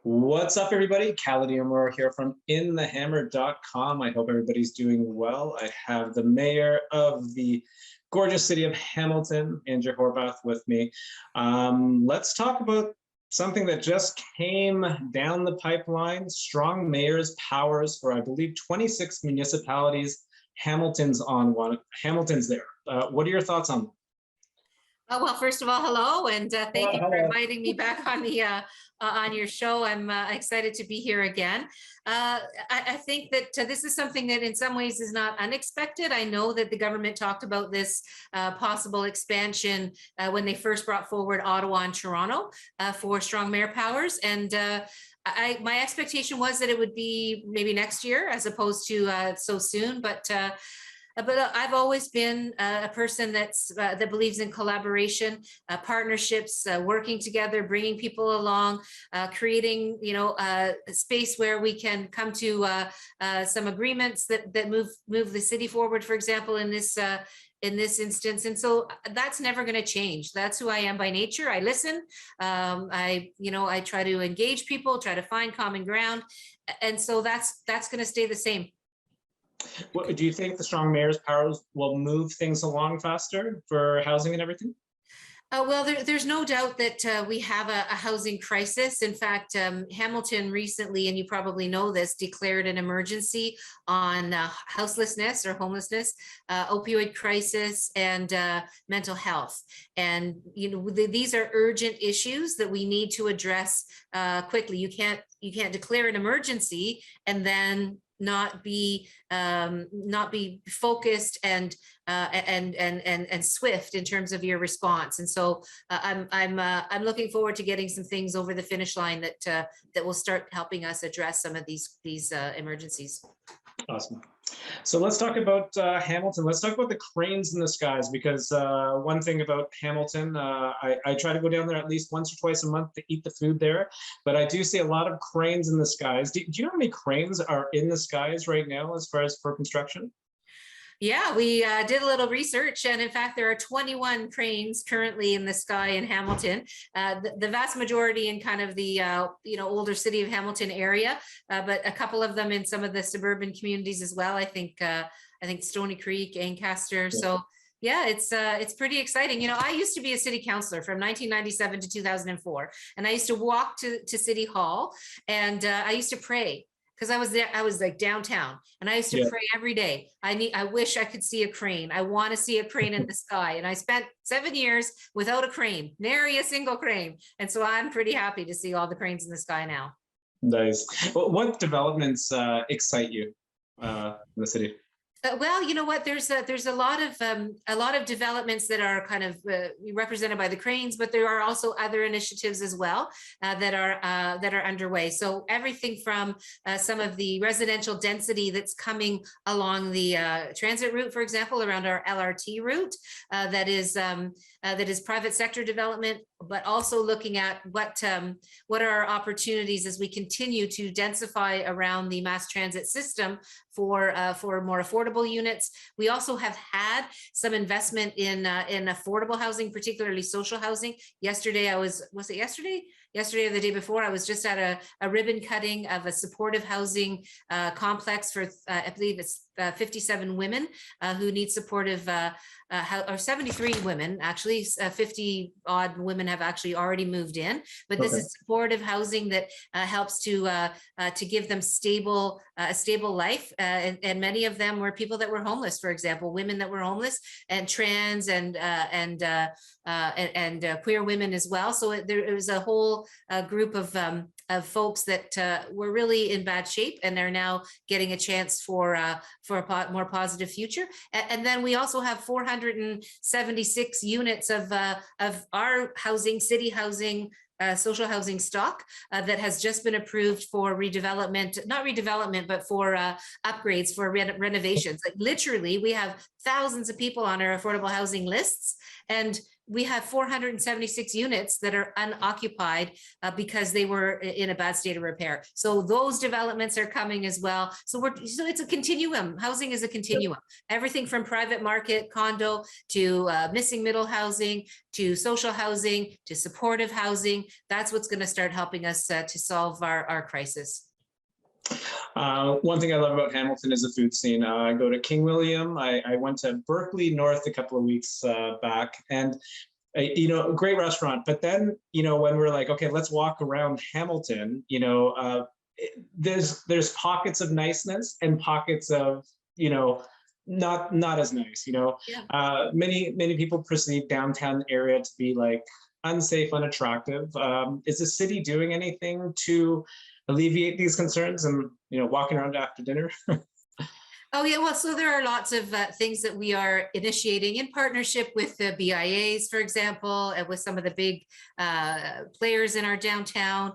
What's up, everybody? Moore here from TheHAMMER.com. I hope everybody's doing well. I have the mayor of the gorgeous city of Hamilton, Andrea Horwath, with me. Let's talk about something that just came down the pipeline. Strong mayor's powers for, I believe, 26 municipalities. Hamilton's on one. Hamilton's there. What are your thoughts on that? Well, first of all, hello, and thank you for Hello. inviting me back on the on your show. I'm excited to be here again. I think that this is something that in some ways is not unexpected. I know that the government talked about this possible expansion when they first brought forward Ottawa and Toronto for strong mayor powers, and my expectation was that it would be maybe next year as opposed to so soon, but I've always been a person that believes in collaboration, partnerships, working together, bringing people along, creating, a space where we can come to some agreements that move the city forward. For example, in this instance, and so that's never going to change. That's who I am by nature. I listen. I try to engage people, try to find common ground, and so that's going to stay the same. Do you think the strong mayor's powers will move things along faster for housing and everything? Well, there's no doubt that we have a housing crisis. In fact, Hamilton recently, and you probably know this, declared an emergency on houselessness or homelessness, opioid crisis, and mental health. And these are urgent issues that we need to address quickly. You can't declare an emergency and then not be focused and swift in terms of your response. And so I'm looking forward to getting some things over the finish line that will start helping us address some of these emergencies. Awesome. So let's talk about Hamilton. Let's talk about the cranes in the skies, because one thing about Hamilton, I try to go down there at least once or twice a month to eat the food there, but I do see a lot of cranes in the skies. Do you know how many cranes are in the skies right now as far as for construction? Yeah, we did a little research, and in fact, there are 21 cranes currently in the sky in Hamilton. The vast majority in kind of the older city of Hamilton area, but a couple of them in some of the suburban communities as well. I think Stony Creek, Ancaster. Yeah. So yeah, it's pretty exciting. I used to be a city councillor from 1997 to 2004, and I used to walk to City Hall, and I used to pray. Because I was there, I was like downtown, and I used to pray every day. I wish I could see a crane. I want to see a crane in the sky. And I spent 7 years without a crane, nary a single crane. And so I'm pretty happy to see all the cranes in the sky now. Nice. Well, what developments excite you in the city? Well, you know what? There's a lot of developments that are kind of represented by the cranes, but there are also other initiatives as well that are underway. So everything from some of the residential density that's coming along the transit route, for example, around our LRT route, that is private sector development, but also looking at what are our opportunities as we continue to densify around the mass transit system for more affordable units. We also have had some investment in affordable housing, particularly social housing. Yesterday, was it yesterday? Yesterday or the day before, I was just at a ribbon cutting of a supportive housing complex for, I believe it's 57 women who need supportive, or 73 women, actually, 50 odd women have actually already moved in, but this is supportive housing that helps to give them a stable life. And many of them were people that were homeless, for example, women that were homeless, and trans and queer women as well. So there was a whole group of folks that were really in bad shape, and they're now getting a chance for a more positive future. And then we also have 476 units of our housing, city housing, social housing stock that has just been approved for redevelopment, not redevelopment, but for upgrades, for renovations. Like literally, we have thousands of people on our affordable housing lists, and we have 476 units that are unoccupied because they were in a bad state of repair. So those developments are coming as well. So it's a continuum. Housing is a continuum. Everything from private market, condo, to missing middle housing, to social housing, to supportive housing. That's what's going to start helping us to solve our crisis. One thing I love about Hamilton is the food scene. I go to King William. I went to Berkeley North a couple of weeks back, and great restaurant. But then, when we're like, okay, let's walk around Hamilton, there's pockets of niceness and pockets of, not as nice. Yeah. Many people perceive downtown area to be like unsafe, unattractive. Is the city doing anything to alleviate these concerns and, walking around after dinner? Oh, yeah. Well, so there are lots of things that we are initiating in partnership with the BIAs, for example, and with some of the big players in our downtown,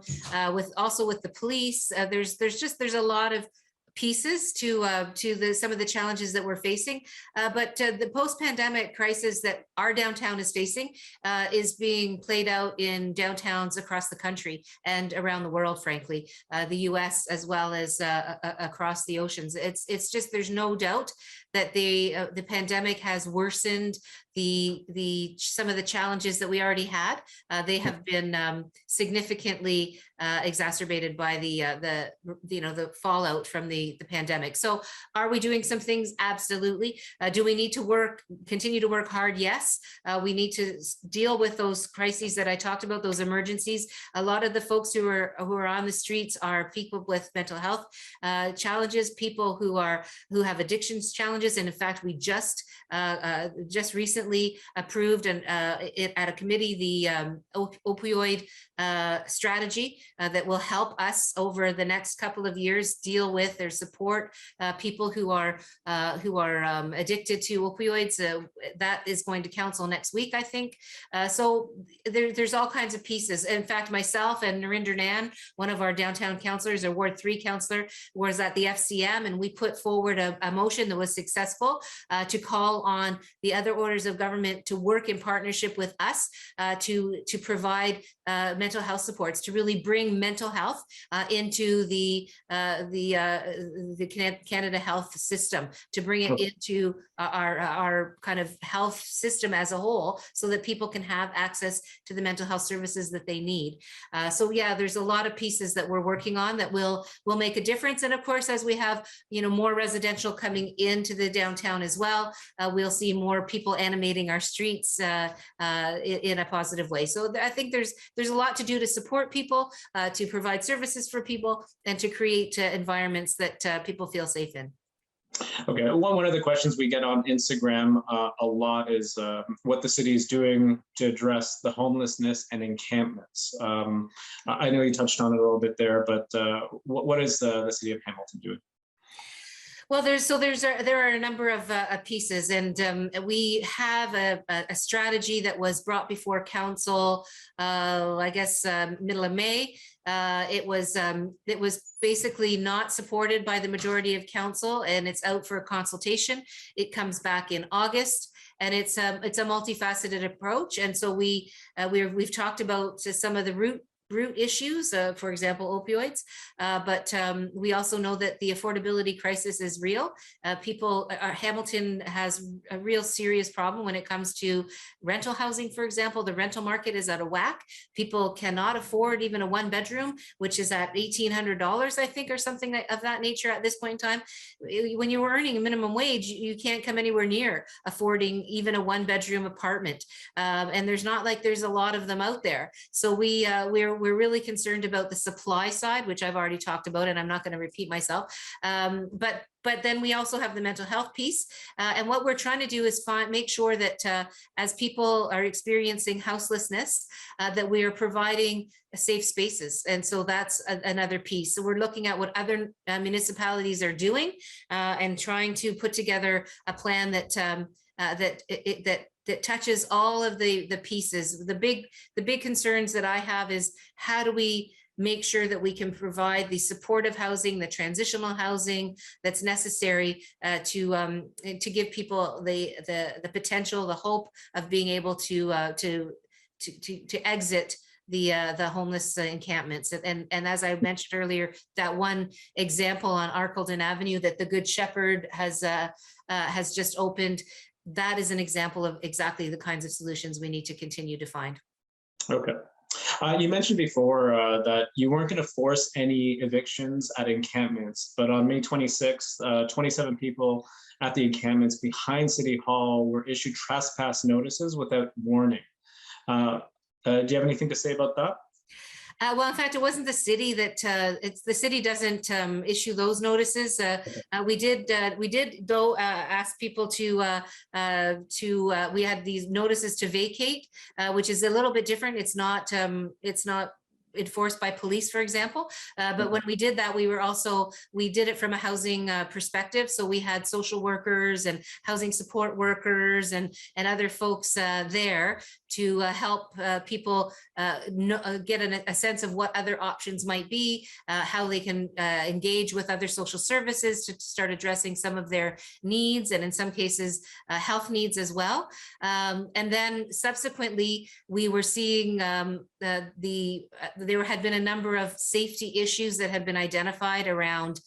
with the police. There's a lot of pieces to some of the challenges that we're facing, but the post-pandemic crisis that our downtown is facing is being played out in downtowns across the country and around the world, frankly, the US as well as across the oceans. It's just, there's no doubt that the pandemic has worsened some of the challenges that we already had. They have been significantly exacerbated by the fallout from the pandemic. So are we doing some things? Absolutely. Do we need to continue to work hard? Yes. We need to deal with those crises that I talked about, those emergencies. A lot of the folks who are on the streets are people with mental health challenges, people who have addictions challenges. And in fact, we just recently approved at a committee the opioid strategy that will help us over the next couple of years deal with or support people who are addicted to opioids. That is going to council next week, I think. So there's all kinds of pieces. In fact, myself and Narinder Nan, one of our downtown councillors, or Ward 3 councillor, was at the FCM, and we put forward a motion that was successful to call on the other orders of government to work in partnership with us to provide mental health supports, to really bring mental health into the Canada health system, to bring it into our kind of health system as a whole, so that people can have access to the mental health services that they need. So yeah, there's a lot of pieces that we're working on that will make a difference. And of course, as we have more residential coming into the downtown as well, we'll see more people animating our streets in a positive way. So I think there's a lot to do to support people, to provide services for people, and to create environments that people feel safe in. Okay, one of the questions we get on Instagram a lot is what the city is doing to address the homelessness and encampments. I know you touched on it a little bit there, but what is the city of Hamilton doing? Well, there are a number of pieces, and we have a strategy that was brought before council, I guess, middle of May. It was basically not supported by the majority of council, and it's out for a consultation. It comes back in August, and it's a multifaceted approach. And so we've talked about some of the root issues, for example, opioids, but we also know that the affordability crisis is real. Hamilton has a real serious problem when it comes to rental housing, for example. The rental market is out of whack. People cannot afford even a one bedroom, which is at $1,800, I think, or something of that nature at this point in time. When you're earning a minimum wage, you can't come anywhere near affording even a one bedroom apartment. And there's a lot of them out there. So we're really concerned about the supply side, which I've already talked about, and I'm not going to repeat myself. But then we also have the mental health piece. And what we're trying to do is make sure that as people are experiencing houselessness, that we are providing safe spaces. And so that's another piece. So we're looking at what other municipalities are doing and trying to put together a plan that touches all of the pieces. The big concerns that I have is, how do we make sure that we can provide the supportive housing, the transitional housing that's necessary to give people the potential, the hope of being able to exit the homeless encampments. And as I mentioned earlier, that one example on Arcaldon Avenue that the Good Shepherd has just opened, that is an example of exactly the kinds of solutions we need to continue to find. Okay. You mentioned before that you weren't going to force any evictions at encampments, but on May 26th, 27 people at the encampments behind City Hall were issued trespass notices without warning. Do you have anything to say about that? Well, in fact, it wasn't the city that it's the city doesn't issue those notices. We did though ask people we had these notices to vacate, which is a little bit different. It's not enforced by police, for example. But when we did that, we did it from a housing perspective. So we had social workers and housing support workers and other folks there to help people get a sense of what other options might be, how they can engage with other social services to start addressing some of their needs, and in some cases, health needs as well. And then subsequently, we were seeing there had been a number of safety issues that had been identified around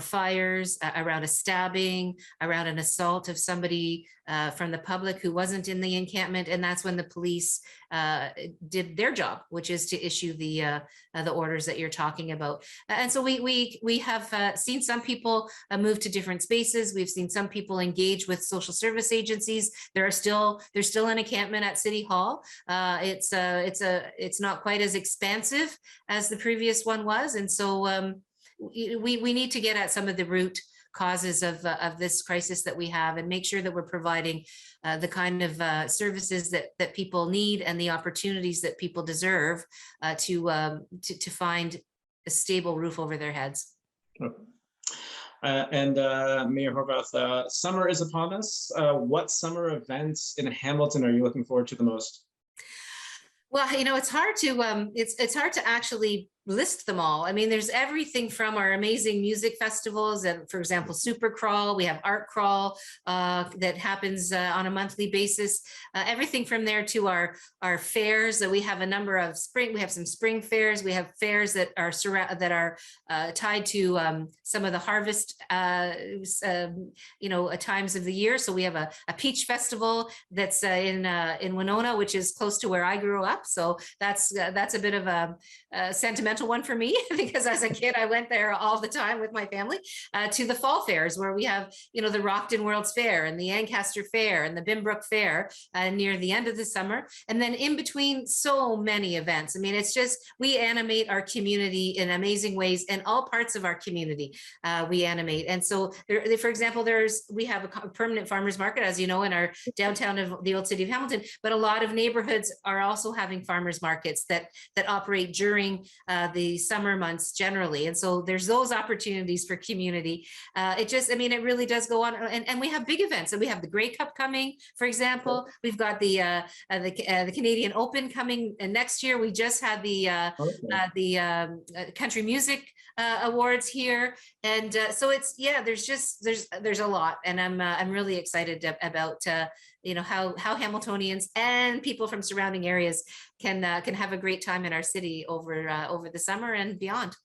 fires, around a stabbing, around an assault of somebody from the public who wasn't in the encampment, and that's when the police did their job, which is to issue the orders that you're talking about. And so we have seen some people move to different spaces. We've seen some people engage with social service agencies. There's still an encampment at City Hall. It's not quite as expansive as the previous one was, and so we need to get at some of the root causes of this crisis that we have, and make sure that we're providing the kind of services that people need and the opportunities that people deserve to find a stable roof over their heads. Mayor Horwath, summer is upon us. What summer events in Hamilton are you looking forward to the most? Well, it's hard to actually list them all. I mean, there's everything from our amazing music festivals, and for example, Super Crawl, we have Art Crawl that happens on a monthly basis. Everything from there to our fairs that we have a number of we have some spring fairs. We have fairs that are tied to some of the harvest, times of the year. So we have a peach festival that's in Winona, which is close to where I grew up. So that's a bit of a sentimental one for me, because as a kid I went there all the time with my family. To the fall fairs, where we have the Rockton World's Fair and the Ancaster Fair and the Bimbrook Fair near the end of the summer, and then in between, so many events. I mean, it's just, we animate our community in amazing ways, in all parts of our community we animate. And so for example, we have a permanent farmers market, as you know, in our downtown of the old city of Hamilton, but a lot of neighborhoods are also having farmers markets that operate during the summer months generally. And so there's those opportunities for community. It really does go on. And we have big events, and we have the Grey Cup coming, for example. We've got the Canadian Open coming next year. We just had the country music awards here. And so there's a lot. And I'm really excited about how Hamiltonians and people from surrounding areas can have a great time in our city over the summer and beyond.